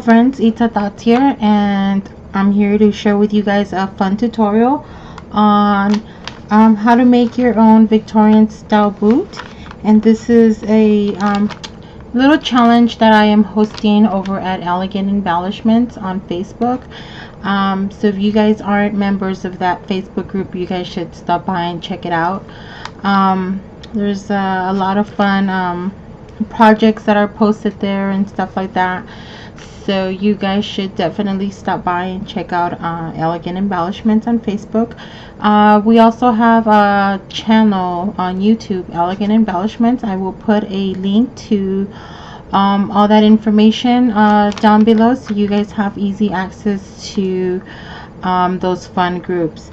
friends, ITZA here, and I'm here to share with you guys a fun tutorial on how to make your own Victorian style boot. And this is a little challenge that I am hosting over at Elegant Embellishments on Facebook. So if you guys aren't members of that Facebook group, you guys should stop by and check it out. There's a lot of fun projects that are posted there and stuff like that, so you guys should definitely stop by and check out Elegant Embellishments on Facebook. We also have a channel on YouTube, Elegant Embellishments. I will put a link to all that information down below, so you guys have easy access to those fun groups.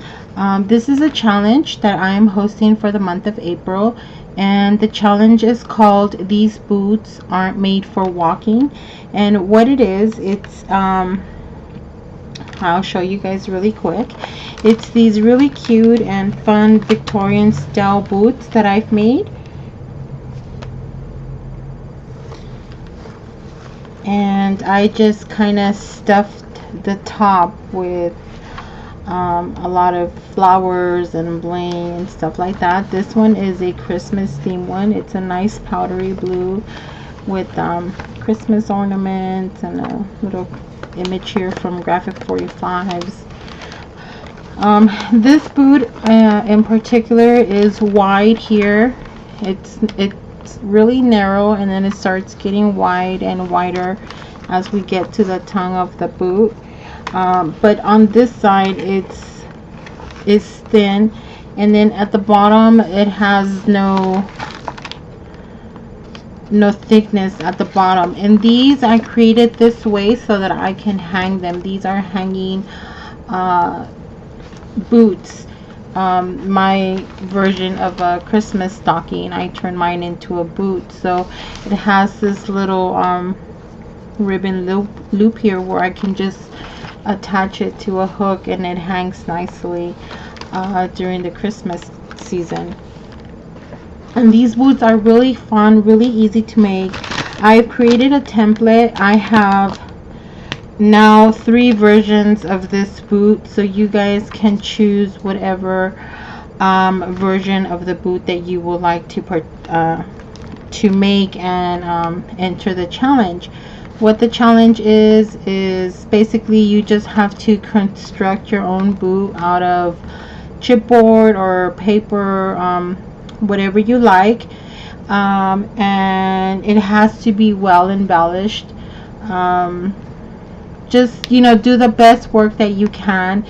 This is a challenge that I am hosting for the month of April, and the challenge is called "These Boots Aren't Made for Walking." And what it is, it's I'll show you guys really quick. It's these really cute and fun Victorian style boots that I've made, and I just kind of stuffed the top with a lot of flowers and bling and stuff like that. This one is a Christmas theme one. It's a nice powdery blue with Christmas ornaments and a little image here from Graphic 45s. This boot in particular is wide here. It's really narrow, and then it starts getting wide and wider as we get to the tongue of the boot. But on this side it's thin, and then at the bottom it has no thickness at the bottom. And these I created this way so that I can hang them. These are hanging boots. My version of a Christmas stocking, I turned mine into a boot, so it has this little ribbon loop here where I can just attach it to a hook, and it hangs nicely during the Christmas season. And these boots are really fun, really easy to make. I've created a template. I have now 3 versions of this boot, so you guys can choose whatever version of the boot that you would like to make and enter the challenge. What the challenge is basically you just have to construct your own boot out of chipboard or paper, whatever you like, and it has to be well embellished. Just, you know, do the best work that you can,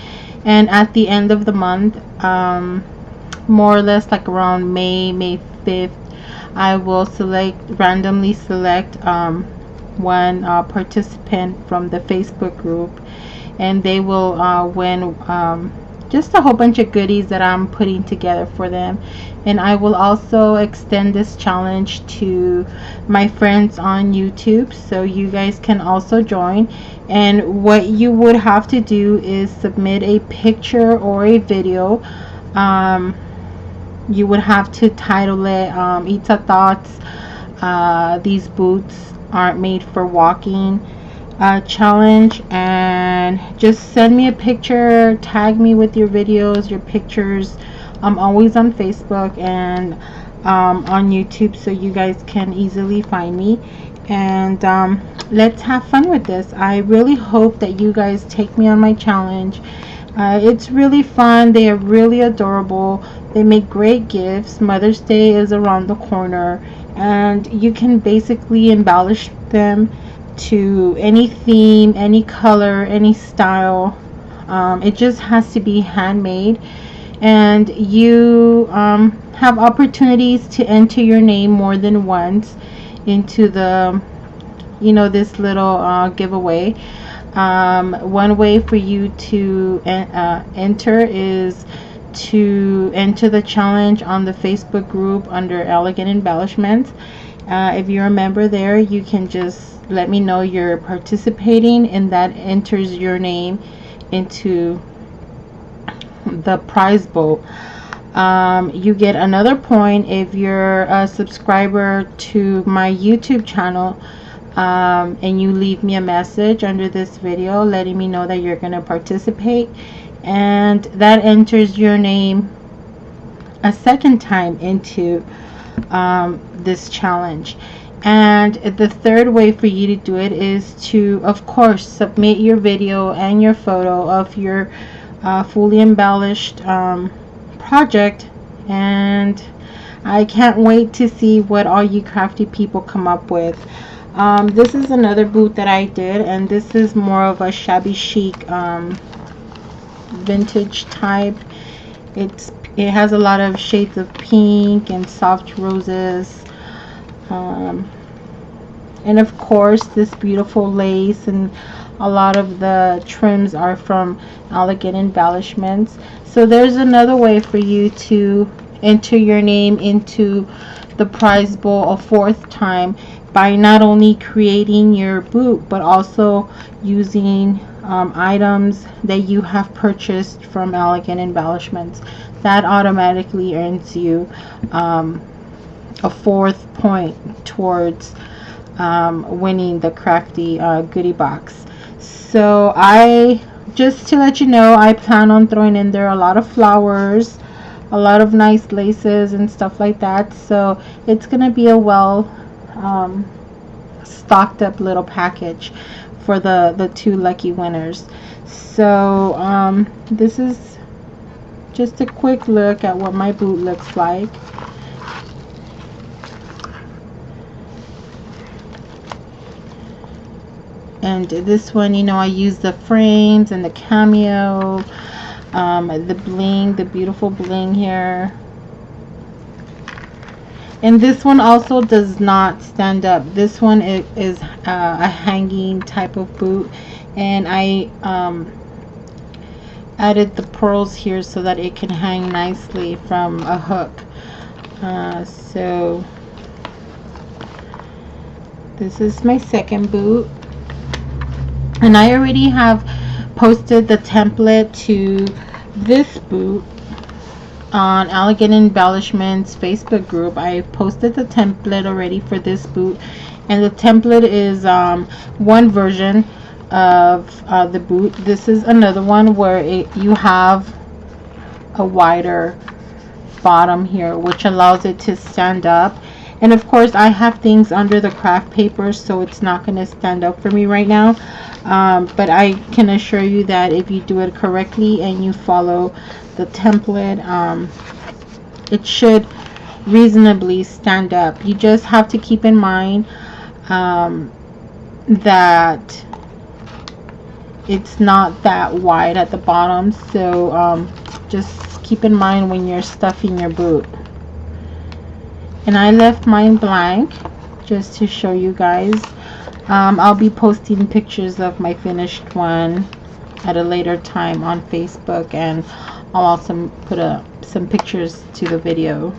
and at the end of the month, more or less like around May 5th, I will randomly select one participant from the Facebook group, and they will win just a whole bunch of goodies that I'm putting together for them. And I will also extend this challenge to my friends on YouTube, so you guys can also join. And what you would have to do is submit a picture or a video. You would have to title it ITZA Thoughts, These Boots Aren't Made for Walking challenge, and just send me a picture, tag me with your videos, your pictures. I'm always on Facebook and on YouTube, so you guys can easily find me. And let's have fun with this. I really hope that you guys take me on my challenge. It's really fun. They are really adorable. They make great gifts. Mother's Day is around the corner, and you can basically embellish them to any theme, any color, any style. It just has to be handmade, and you have opportunities to enter your name more than once into the, you know, this little giveaway. One way for you to enter is to enter the challenge on the Facebook group under Elegant Embellishments. If you're a member there, you can just let me know you're participating, and that enters your name into the prize bowl. You get another point if you're a subscriber to my YouTube channel. and you leave me a message under this video letting me know that you're going to participate, and that enters your name a second time into this challenge. And the third way for you to do it is to, of course, submit your video and your photo of your fully embellished project. And I can't wait to see what all you crafty people come up with. This is another boot that I did, and this is more of a shabby chic vintage type. It has a lot of shades of pink and soft roses, and of course this beautiful lace, and a lot of the trims are from Elegant Embellishments. So there's another way for you to enter your name into the prize bowl a fourth time, by not only creating your boot but also using items that you have purchased from Elegant Embellishments. That automatically earns you a fourth point towards winning the crafty goodie box. So just to let you know, I plan on throwing in there a lot of flowers, a lot of nice laces and stuff like that. So it's gonna be a well stocked up little package for the two lucky winners. So this is just a quick look at what my boot looks like. And this one, you know, I use the frames and the cameo, the bling, the beautiful bling here. And this one also does not stand up. This one is a hanging type of boot, and I added the pearls here so that it can hang nicely from a hook. So this is my second boot, and I already have posted the template to this boot on Elegant Embellishments Facebook group. I posted the template already for this boot, and the template is one version of the boot. This is another one where you have a wider bottom here, which allows it to stand up. And of course I have things under the craft paper, so it's not going to stand up for me right now, but I can assure you that if you do it correctly and you follow the template, it should reasonably stand up. You just have to keep in mind that it's not that wide at the bottom, so just keep in mind when you're stuffing your boot. And I left mine blank just to show you guys. I'll be posting pictures of my finished one at a later time on Facebook, and I'll also put some pictures to the video.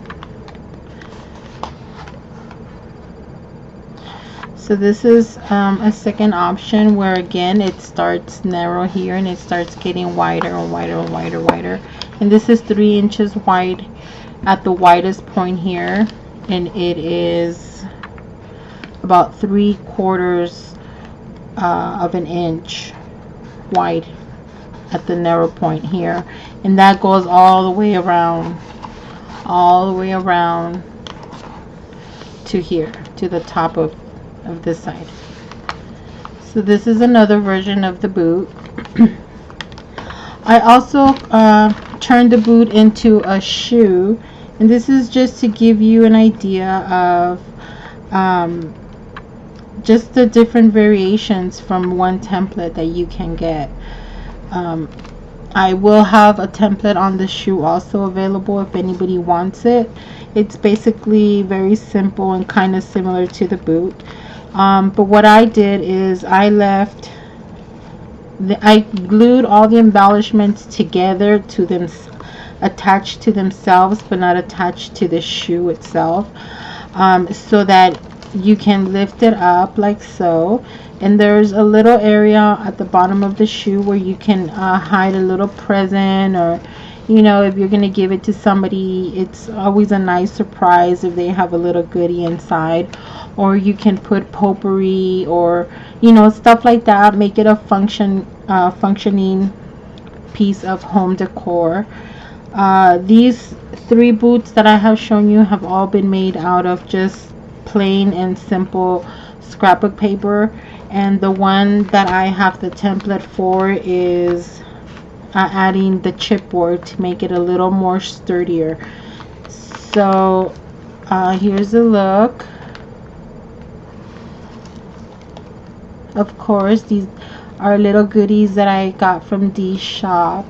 So this is a second option where again it starts narrow here and it starts getting wider and wider and wider and wider. And this is 3 inches wide at the widest point here, and it is about 3/4 of an inch wide at the narrow point here, and that goes all the way around to here, to the top of this side. So this is another version of the boot. I also turned the boot into a shoe, and this is just to give you an idea of just the different variations from one template that you can get. I will have a template on the shoe also available if anybody wants it. It's basically very simple and kind of similar to the boot, but what I did is I glued all the embellishments together to them, attached to themselves but not attached to the shoe itself, so that you can lift it up like so, and there's a little area at the bottom of the shoe where you can hide a little present, or You know, if you're gonna give it to somebody, it's always a nice surprise if they have a little goodie inside. Or you can put potpourri, or you know, stuff like that. Make it a functioning piece of home decor. These 3 boots that I have shown you have all been made out of just plain and simple scrapbook paper, and the one that I have the template for is adding the chipboard to make it a little more sturdier. So here's the look. Of course, these are little goodies that I got from Dee's shop.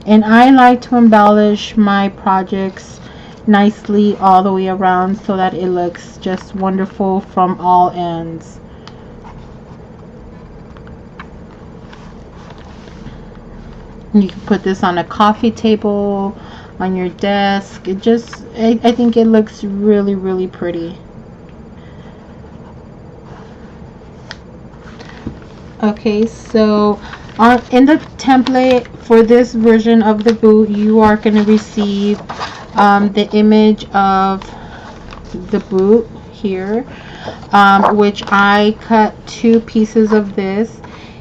And I like to embellish my projects nicely all the way around so that it looks just wonderful from all ends. You can put this on a coffee table, on your desk. It just, I think it looks really, really pretty. Okay, so in the template for this version of the boot, you are going to receive the image of the boot here, which I cut 2 pieces of this,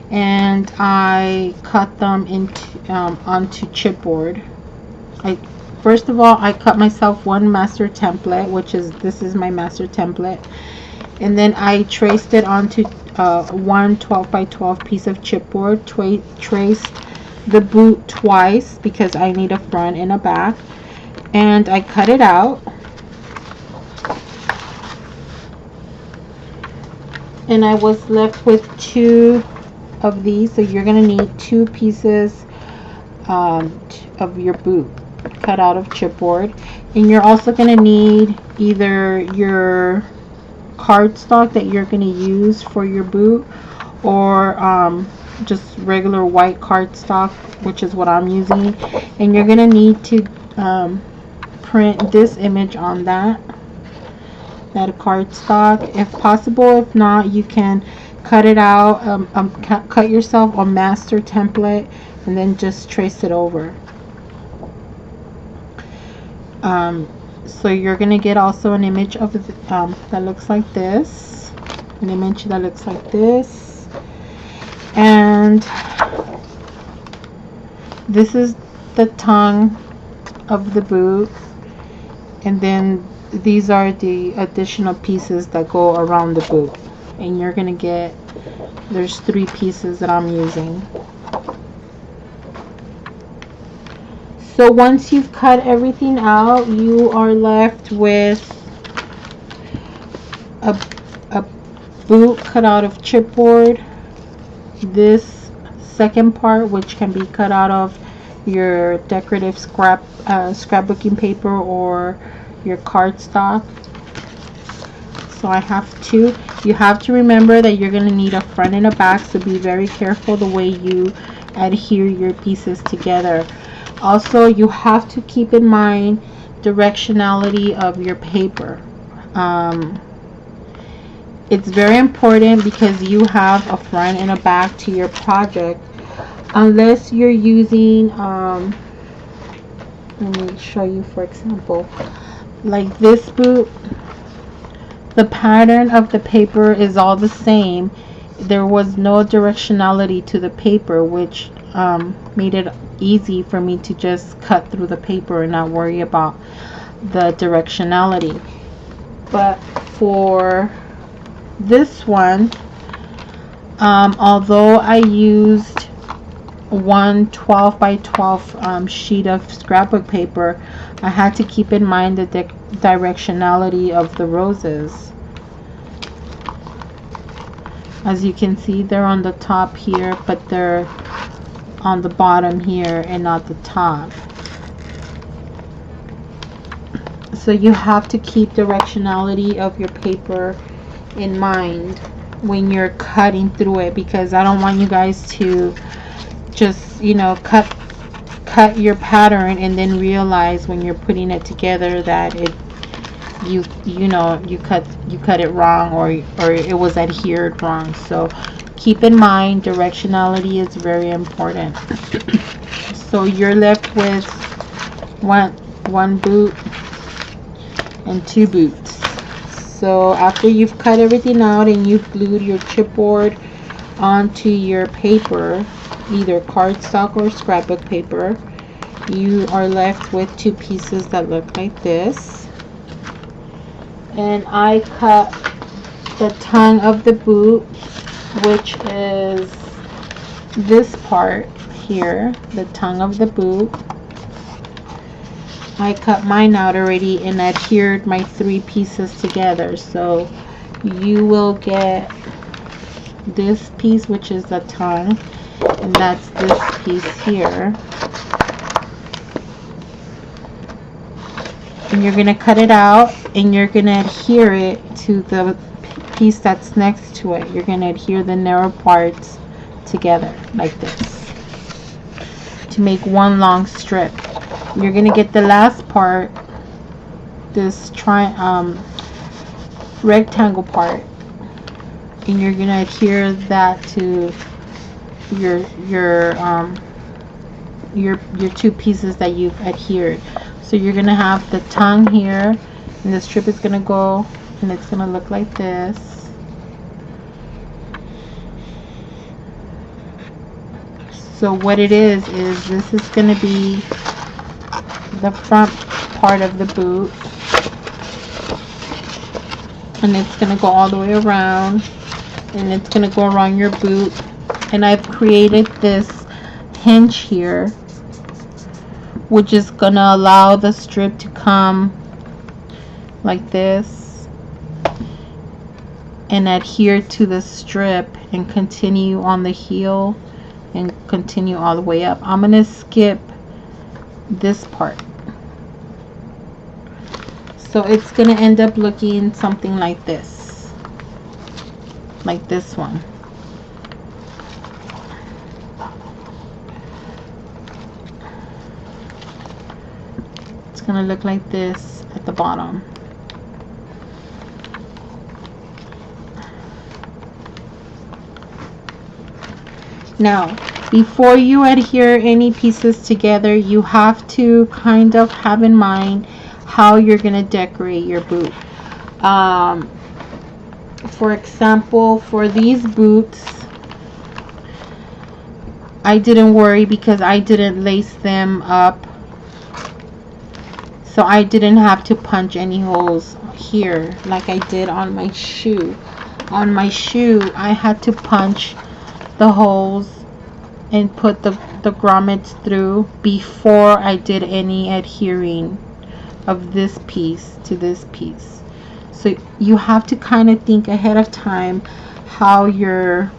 and I cut them into onto chipboard. First of all, I cut myself one master template, which is, this is my master template, and then I traced it onto one 12 by 12 piece of chipboard. Traced the boot twice because I need a front and a back, and I cut it out, and I was left with 2 of these. So you're gonna need 2 pieces of your boot cut out of chipboard, and you're also gonna need either your cardstock that you're going to use for your boot, or just regular white cardstock, which is what I'm using. And you're going to need to print this image on that cardstock if possible. If not, you can cut it out, cut yourself a master template and then just trace it over. So you're gonna get also an image of that looks like this, an image that looks like this, and this is the tongue of the boot, and then these are the additional pieces that go around the boot, and you're gonna get, there's 3 pieces that I'm using. So once you've cut everything out, you are left with a boot cut out of chipboard. This second part, which can be cut out of your decorative scrapbooking paper or your cardstock. So I have 2. You have to remember that you're going to need a front and a back, so be very careful the way you adhere your pieces together. Also, you have to keep in mind directionality of your paper. It's very important because you have a front and a back to your project. Unless you're using, let me show you, for example, like this boot, the pattern of the paper is all the same. There was no directionality to the paper, which made it easy for me to just cut through the paper and not worry about the directionality. But for this one, although I used one 12 by 12 sheet of scrapbook paper, I had to keep in mind the directionality of the roses. As you can see, they're on the top here, but they're on the bottom here and not the top. So you have to keep directionality of your paper in mind when you're cutting through it, because I don't want you guys to just, you know, cut your pattern and then realize when you're putting it together that you cut it wrong, or it was adhered wrong. So keep in mind directionality is very important. So you're left with one boot and 2 boots. So after you've cut everything out and you've glued your chipboard onto your paper, either cardstock or scrapbook paper, you are left with 2 pieces that look like this. And I cut the tongue of the boot, which is this part here, the tongue of the boot. I cut mine out already and adhered my 3 pieces together. So you will get this piece, which is the tongue, and that's this piece here. And you're going to cut it out and you're going to adhere it to the piece that's next to it. You're going to adhere the narrow parts together like this to make one long strip. You're going to get the last part, this rectangle part, and you're going to adhere that to your 2 pieces that you've adhered. So you're going to have the tongue here, and the strip is going to go, and it's going to look like this. So what it is this is going to be the front part of the boot, and it's going to go all the way around, and it's going to go around your boot. And I've created this hinge here, which is going to allow the strip to come like this and adhere to the strip and continue on the heel and continue all the way up. I'm going to skip this part. So it's going to end up looking something like this. Like this one. It's going to look like this at the bottom. Now, before you adhere any pieces together, you have to kind of have in mind how you're going to decorate your boot. For example, for these boots, I didn't worry because I didn't lace them up. So I didn't have to punch any holes here like I did on my shoe. On my shoe, I had to punch the holes and put the grommets through before I did any adhering of this piece to this piece. So you have to kind of think ahead of time how you're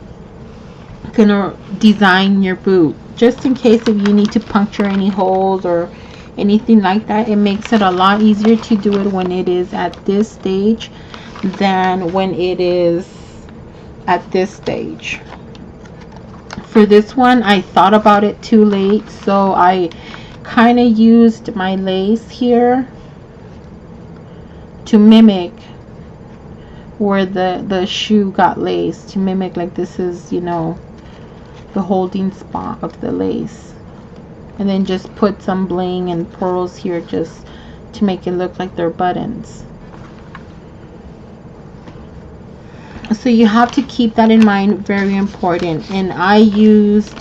gonna design your boot, just in case if you need to puncture any holes or anything like that. It makes it a lot easier to do it when it is at this stage than when it is at this stage. For this one, I thought about it too late, so I kind of used my lace here to mimic where the shoe got laced, to mimic like this is, you know, the holding spot of the lace, and then just put some bling and pearls here just to make it look like they're buttons. So you have to keep that in mind, very important. And I used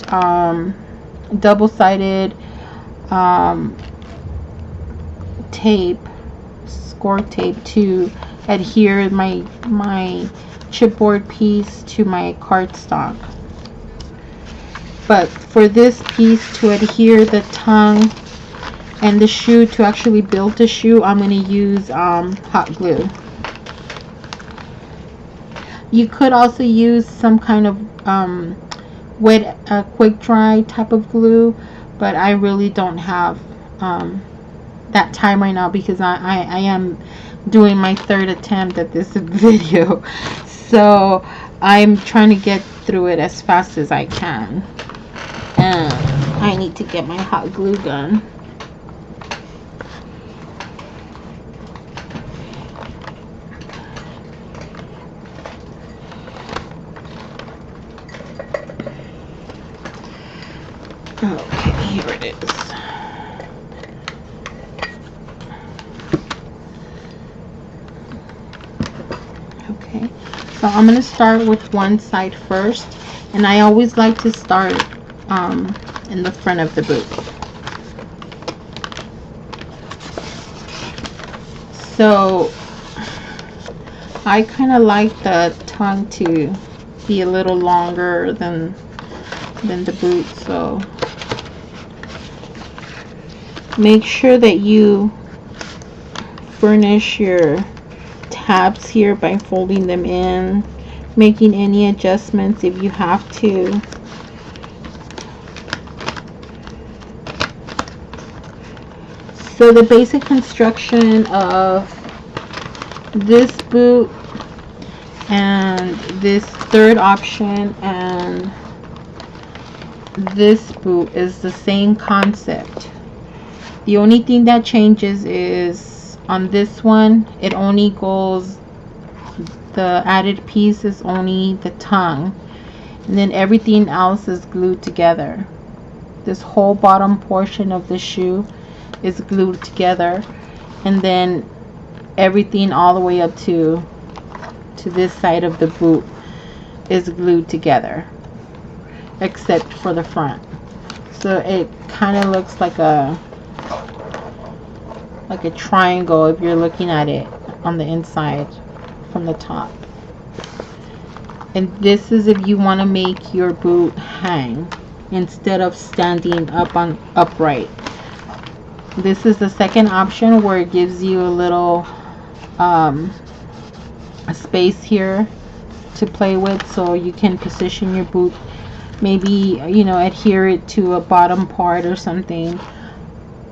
double-sided tape, score tape, to adhere my chipboard piece to my cardstock. But for this piece, to adhere the tongue and the shoe, to actually build the shoe, I'm going to use hot glue. You could also use some kind of wet quick dry type of glue, but I really don't have that time right now because I am doing my 3rd attempt at this video, so I'm trying to get through it as fast as I can. And I need to get my hot glue gun. Okay, here it is. I'm going to start with one side first, and I always like to start in the front of the boot. So I kind of like the tongue to be a little longer than the boot, so make sure that you furnish your tabs here by folding them in, making any adjustments if you have to. So the basic construction of this boot and this third option and this boot is the same concept. The only thing that changes is on this one, it only goes, the added piece is only the tongue, and then everything else is glued together. This whole bottom portion of the shoe is glued together, and then everything all the way up to this side of the boot is glued together, except for the front. So it kind of looks like a triangle if you're looking at it on the inside from the top. And this is if you want to make your boot hang instead of standing up on upright. This is the second option where it gives you a little a space here to play with, so you can position your boot, maybe, you know, adhere it to a bottom part or something.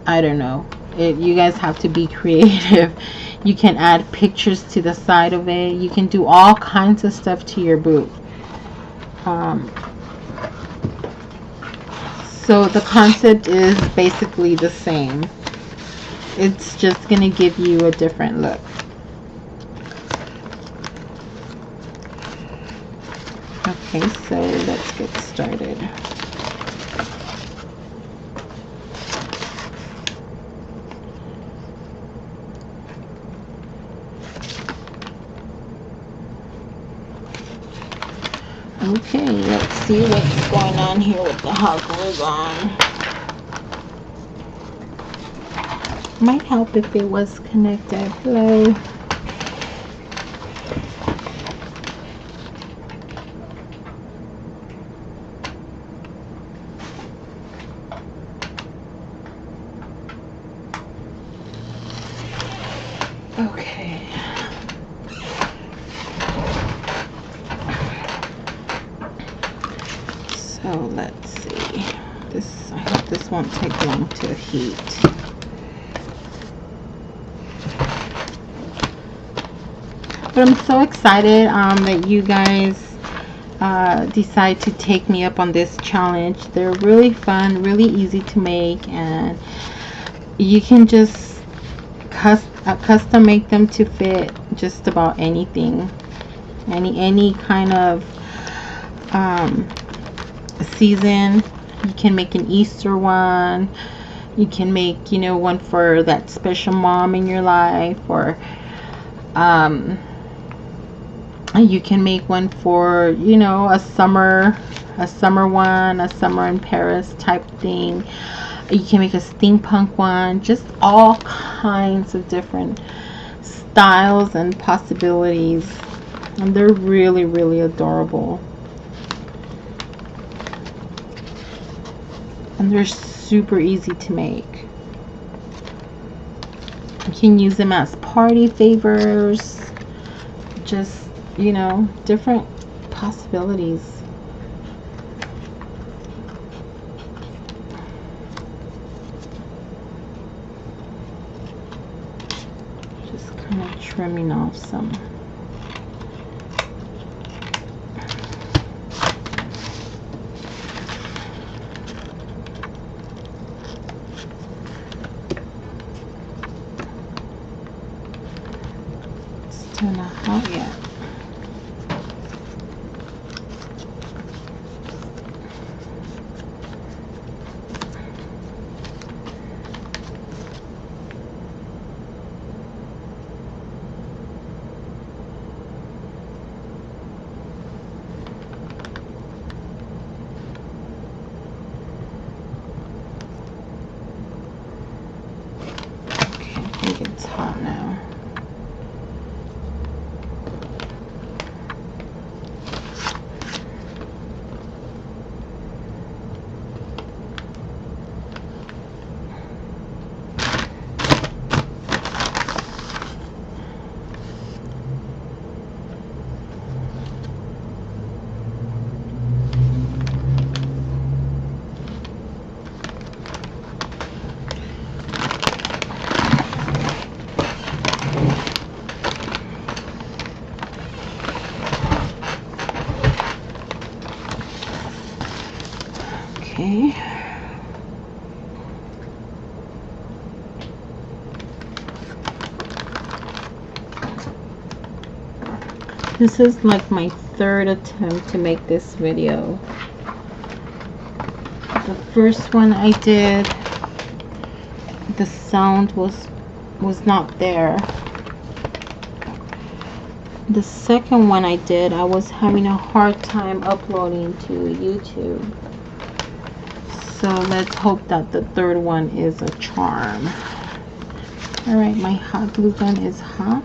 I don't know. You guys have to be creative. You can add pictures to the side of it. You can do all kinds of stuff to your boot. So the concept is basically the same. It's just going to give you a different look. Okay, so let's get started. Okay, let's see what's going on here with the hot glue gun. Might help if it was connected. Hello. Okay. So let's see. I hope this won't take long to heat. But I'm so excited that you guys decide to take me up on this challenge. They're really fun, really easy to make, and you can just custom make them to fit just about anything, any kind of season. You can make an Easter one, you can make, you know, one for that special mom in your life, or you can make one for, you know, a summer one, a summer in Paris type thing. You can make a steampunk one, just all kinds of different styles and possibilities, and they're really, really adorable, and they're super easy to make. You can use them as party favors, just, you know, different possibilities. Just kind of trimming off some. It's still not hot yet. It's hot now. Okay. This is like my third attempt to make this video. The first one I did, the sound was not there. The second one I did, I was having a hard time uploading to YouTube. So let's hope that the third one is a charm. Alright, my hot glue gun is hot.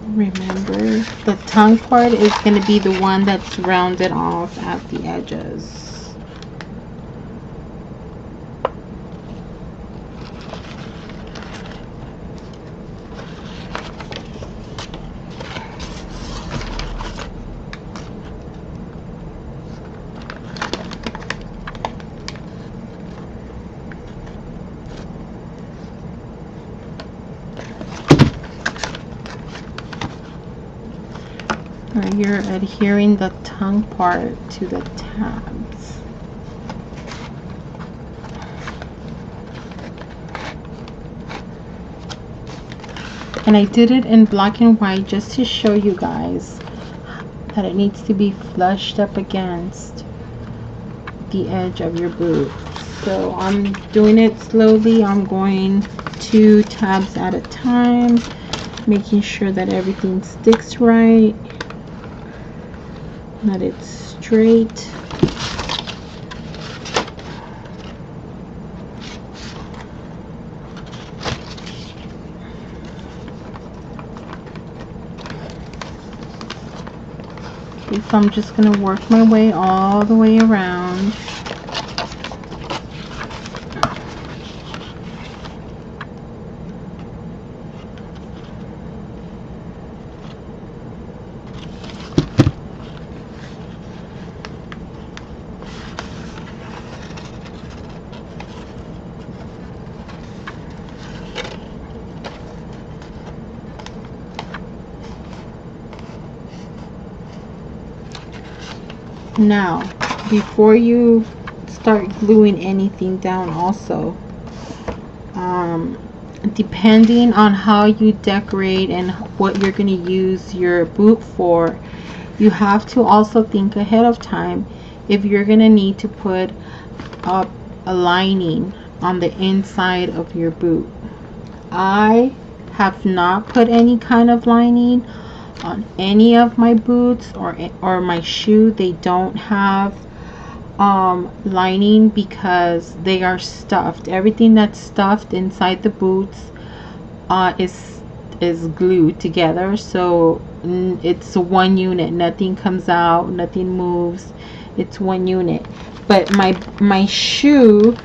Remember, the tongue part is going to be the one that's rounded off at the edges. You're adhering the tongue part to the tabs. And I did it in black and white just to show you guys that it needs to be flushed up against the edge of your boot. So I'm doing it slowly. I'm going 2 tabs at a time, making sure that everything sticks right, that it's straight. Okay, so I'm just going to work my way all the way around. Now, before you start gluing anything down also, depending on how you decorate and what you're going to use your boot for, you have to also think ahead of time if you're going to need to put up a lining on the inside of your boot. I have not put any kind of lining on any of my boots or my shoe. They don't have lining because they are stuffed. Everything that's stuffed inside the boots is glued together, so it's one unit. Nothing comes out, nothing moves. It's one unit. But my shoe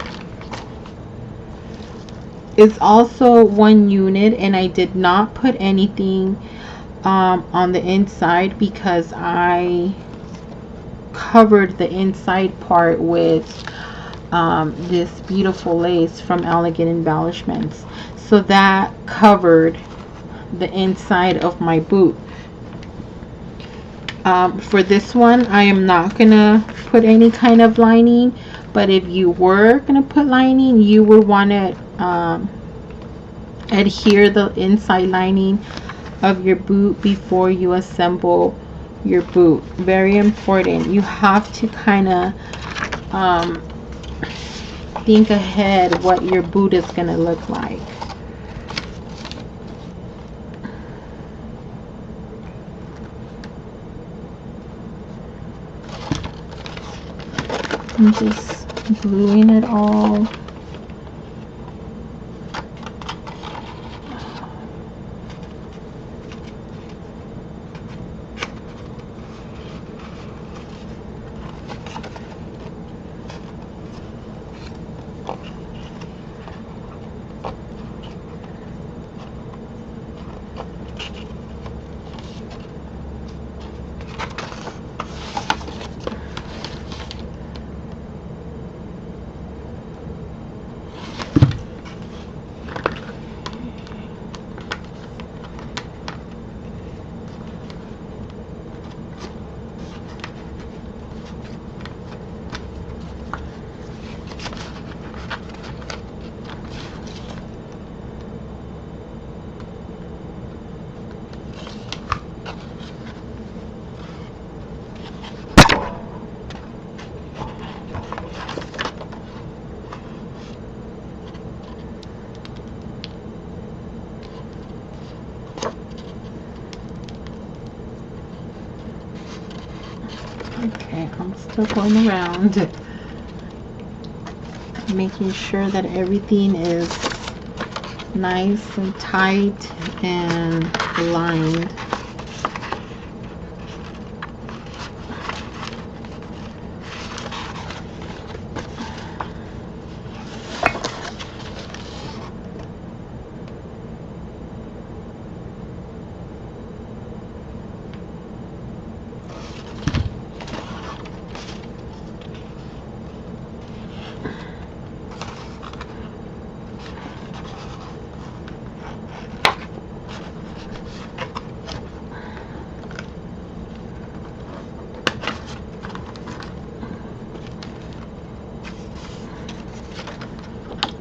is also one unit, and I did not put anything on the inside because I covered the inside part with this beautiful lace from Elegant Embellishments, so that covered the inside of my boot. For this one, I am not gonna put any kind of lining, but if you were gonna put lining, you would want to adhere the inside lining of your boot before you assemble your boot. Very important. You have to kind of think ahead what your boot is going to look like. I'm just gluing it all. Okay, I'm still going around, making sure that everything is nice and tight and aligned.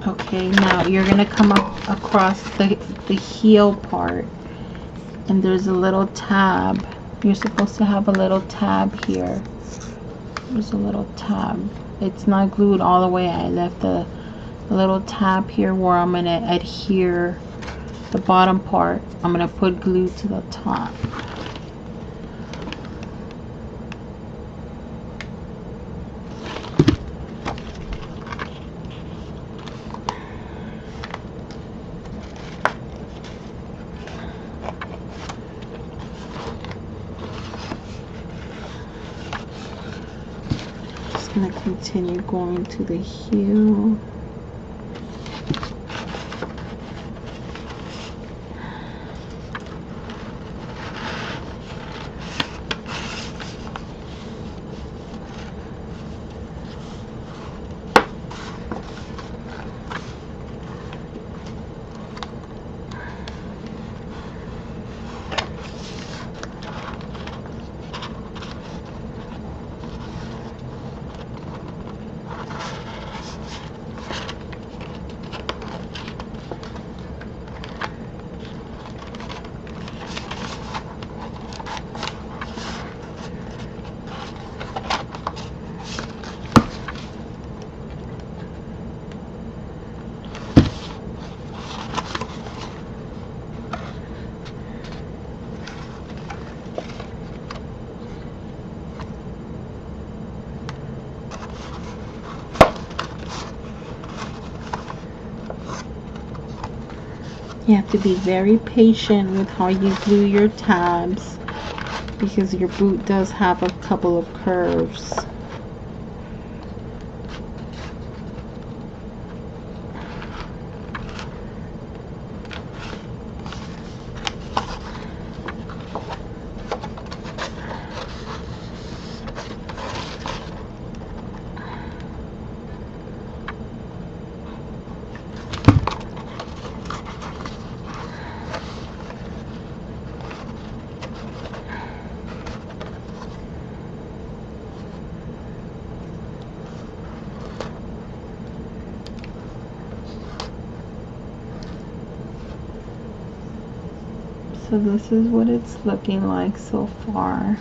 Okay, now you're gonna come up across the heel part, and there's a little tab. You're supposed to have a little tab here. There's a little tab. It's not glued all the way. I left a little tab here where I'm gonna adhere the bottom part. I'm gonna put glue to the top. Going to continue going to the heel. You have to be very patient with how you glue your tabs because your boot does have a couple of curves. So this is what it's looking like so far.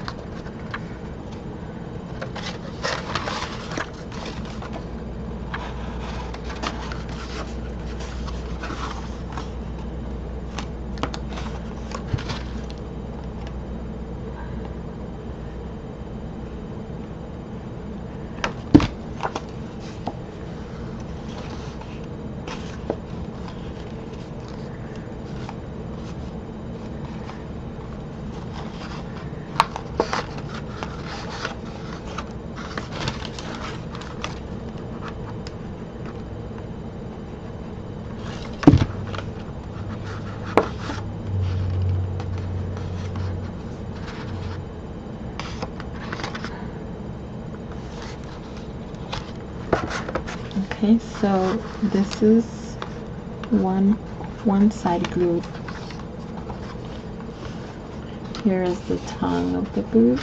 Okay, so this is one side glued. Here is the tongue of the boot.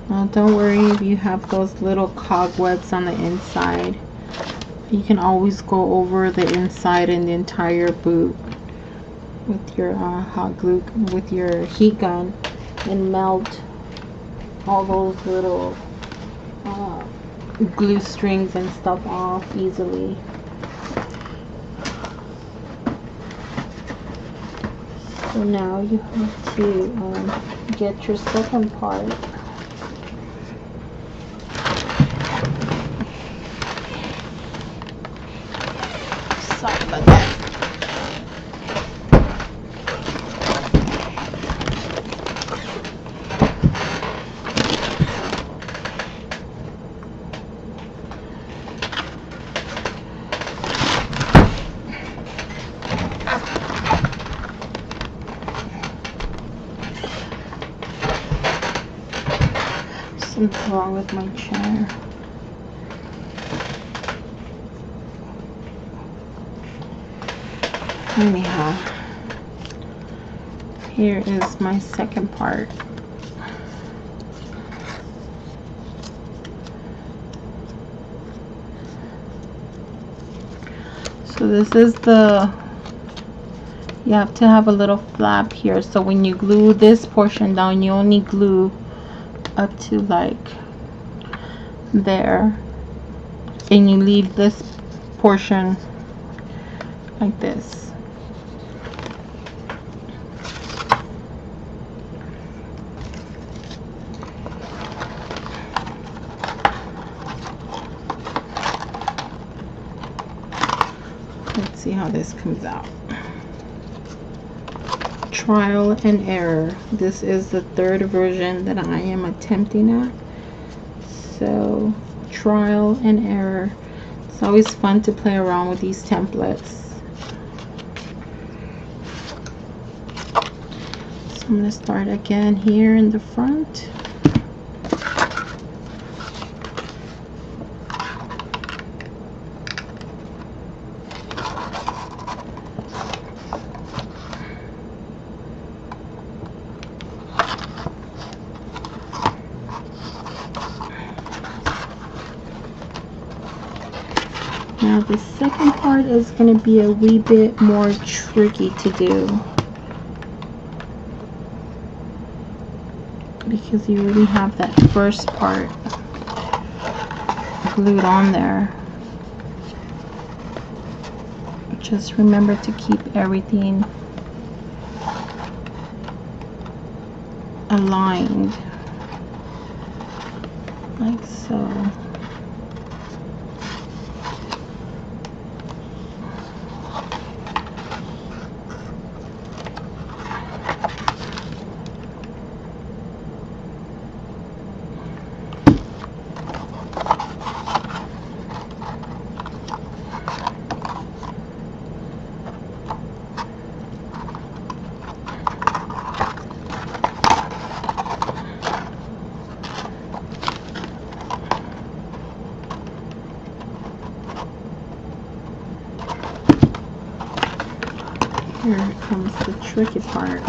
Now don't worry if you have those little cobwebs on the inside. You can always go over the inside and the entire boot with your hot glue, with your heat gun, and melt all those little glue strings and stuff off easily. So now you have to get your second part. Sorry about that. Something wrong with my chair. Anyhow, here is my second part. So this is the, you have to have a little flap here, so when you glue this portion down, you only glue up to like there, and you leave this portion like this. Let's see how this comes out. Trial and error. This is the third version that I am attempting at. So trial and error. It's always fun to play around with these templates. So I'm going to start again here in the front. Now the second part is going to be a wee bit more tricky to do, because you already have that first part glued on there. Just remember to keep everything aligned, like so. Here comes the tricky part.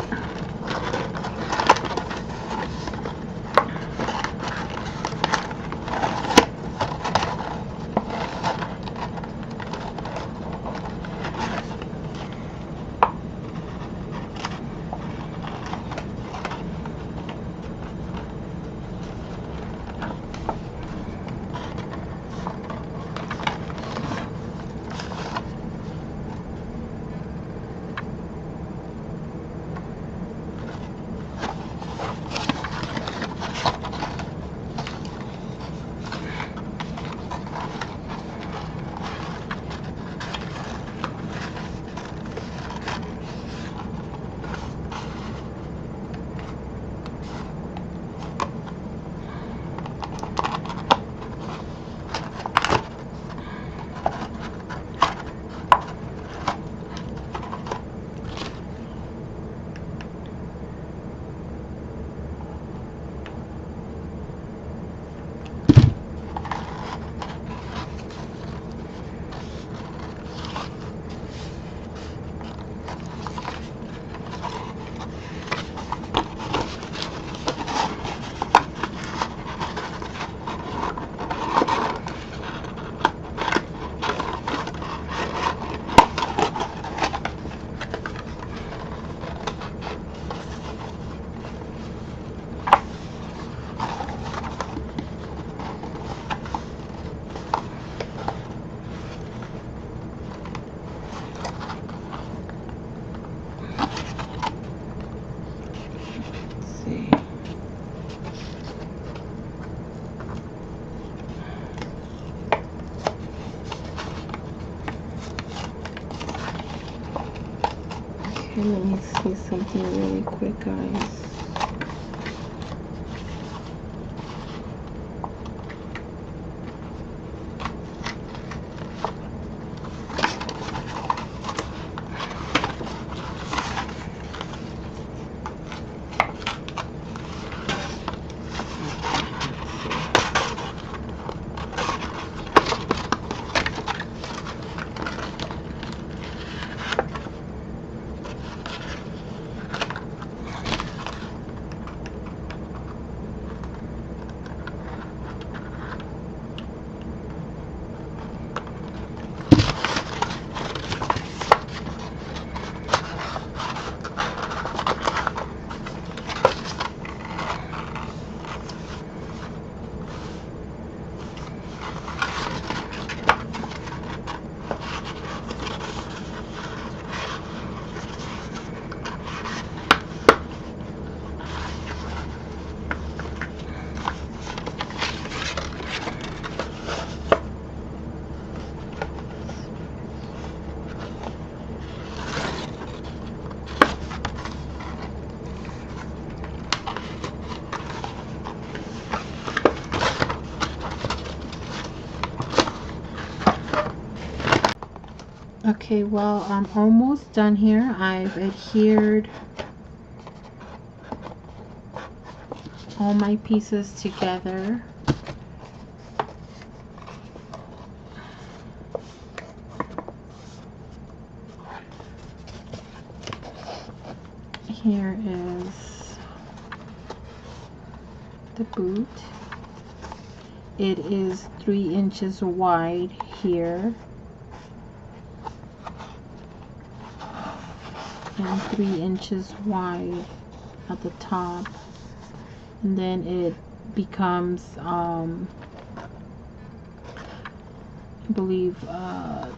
And let me see something really quick, guys. Okay, well, I'm almost done here. I've adhered all my pieces together. Here is the boot. It is 3 inches wide here and 3 inches wide at the top, and then it becomes I believe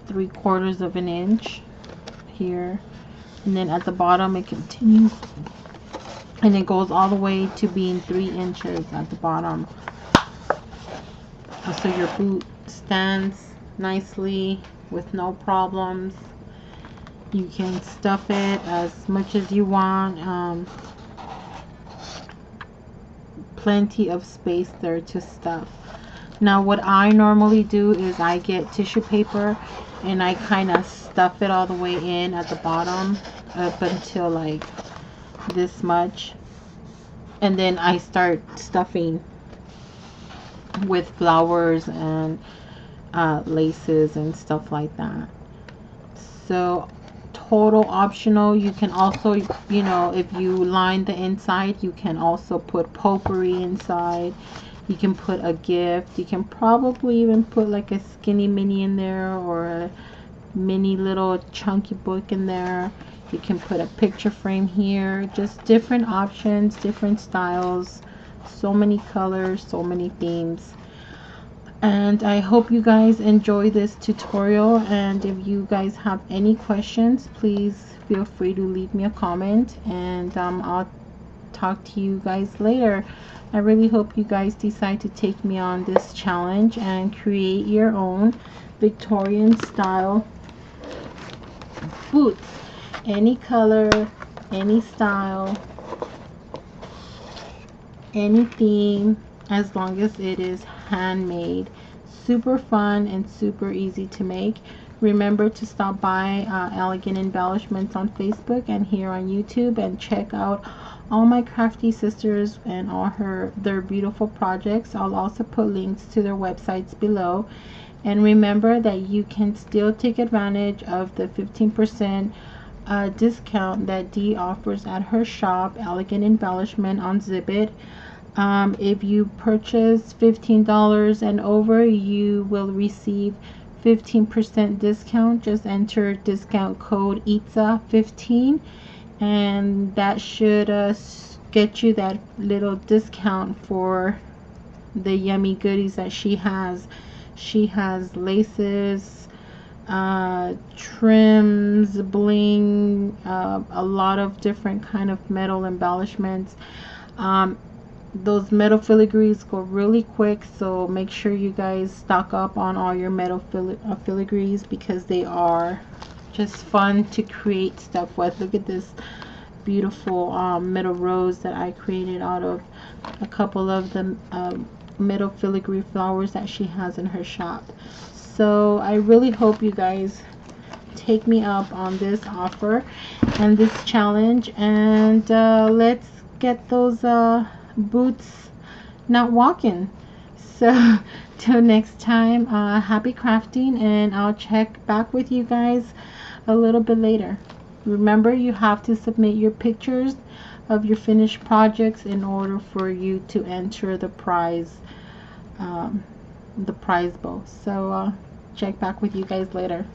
3/4 of an inch here, and then at the bottom it continues and it goes all the way to being 3 inches at the bottom. So your boot stands nicely with no problems. You can stuff it as much as you want. Plenty of space there to stuff. Now what I normally do is I get tissue paper and I kind of stuff it all the way in at the bottom up until like this much, and then I start stuffing with flowers and laces and stuff like that. So total optional. You can also, you know, if you line the inside, you can also put potpourri inside. You can put a gift. You can probably even put like a skinny mini in there or a mini little chunky book in there. You can put a picture frame here. Just different options, different styles, so many colors, so many themes. And I hope you guys enjoy this tutorial, and if you guys have any questions, please feel free to leave me a comment, and I'll talk to you guys later. I really hope you guys decide to take me on this challenge and create your own Victorian style boots. Any color, any style, any theme, as long as it is handmade. Super fun and super easy to make. Remember to stop by Elegant Embellishments on Facebook and here on YouTube, and check out all my crafty sisters and all their beautiful projects. I'll also put links to their websites below. And remember that you can still take advantage of the 15% discount that Dee offers at her shop, Elegant Embellishment, on Zibit. If you purchase $15 and over, you will receive 15% discount. Just enter discount code ITZA 15, and that should get you that little discount for the yummy goodies that she has. She has laces, trims, bling, a lot of different kind of metal embellishments. Those metal filigrees go really quick, so make sure you guys stock up on all your metal filigrees because they are just fun to create stuff with. Look at this beautiful middle rose that I created out of a couple of the middle filigree flowers that she has in her shop. So I really hope you guys take me up on this offer and this challenge, and let's get those boots not walking. So till next time, happy crafting, and I'll check back with you guys a little bit later. Remember, you have to submit your pictures of your finished projects in order for you to enter the prize bowl. So check back with you guys later.